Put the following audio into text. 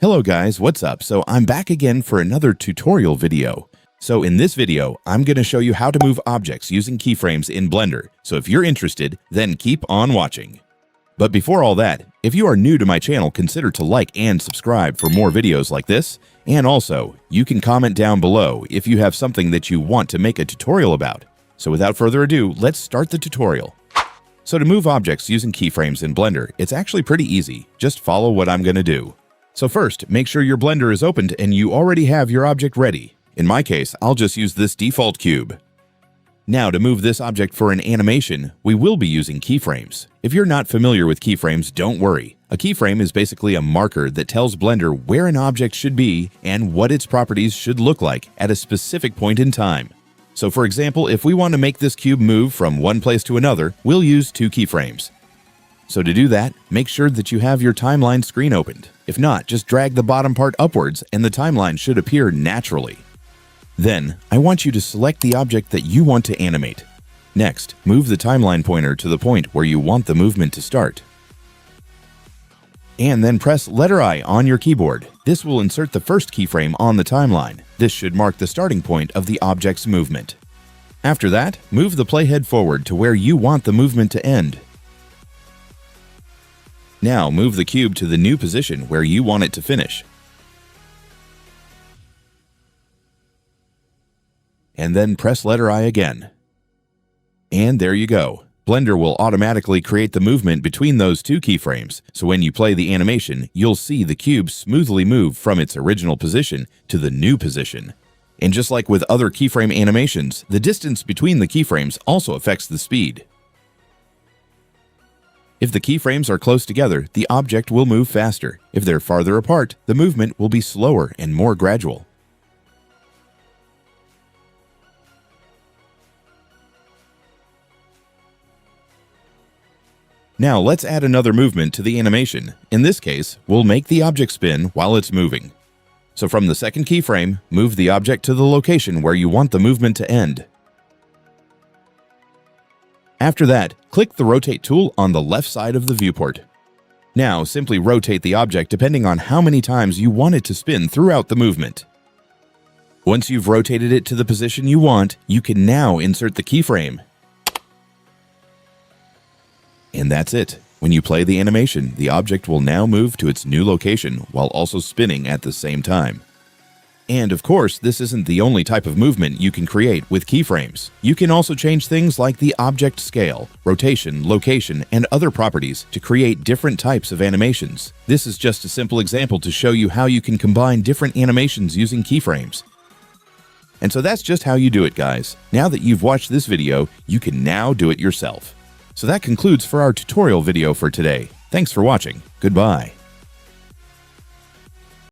Hello guys, what's up? So I'm back again for another tutorial video. So in this video, I'm going to show you how to move objects using keyframes in Blender. So if you're interested, then keep on watching. But before all that, if you are new to my channel, consider to like and subscribe for more videos like this. And also, you can comment down below if you have something that you want to make a tutorial about. So without further ado, let's start the tutorial. So to move objects using keyframes in Blender, it's actually pretty easy. Just follow what I'm going to do. So first, make sure your Blender is opened and you already have your object ready. In my case, I'll just use this default cube. Now to move this object for an animation, we will be using keyframes. If you're not familiar with keyframes, don't worry. A keyframe is basically a marker that tells Blender where an object should be and what its properties should look like at a specific point in time. So for example, if we want to make this cube move from one place to another, we'll use two keyframes. So to do that, make sure that you have your timeline screen opened. If not, just drag the bottom part upwards and the timeline should appear naturally. Then, I want you to select the object that you want to animate. Next, move the timeline pointer to the point where you want the movement to start. And then press letter I on your keyboard. This will insert the first keyframe on the timeline. This should mark the starting point of the object's movement. After that, move the playhead forward to where you want the movement to end. Now move the cube to the new position where you want it to finish. And then press letter I again. And there you go. Blender will automatically create the movement between those two keyframes, so when you play the animation, you'll see the cube smoothly move from its original position to the new position. And just like with other keyframe animations, the distance between the keyframes also affects the speed. If the keyframes are close together, the object will move faster. If they're farther apart, the movement will be slower and more gradual. Now let's add another movement to the animation. In this case, we'll make the object spin while it's moving. So from the second keyframe, move the object to the location where you want the movement to end. After that, click the Rotate tool on the left side of the viewport. Now, simply rotate the object depending on how many times you want it to spin throughout the movement. Once you've rotated it to the position you want, you can now insert the keyframe. And that's it. When you play the animation, the object will now move to its new location while also spinning at the same time. And of course, this isn't the only type of movement you can create with keyframes. You can also change things like the object scale, rotation, location, and other properties to create different types of animations. This is just a simple example to show you how you can combine different animations using keyframes. And so that's just how you do it, guys. Now that you've watched this video, you can now do it yourself. So that concludes for our tutorial video for today. Thanks for watching. Goodbye.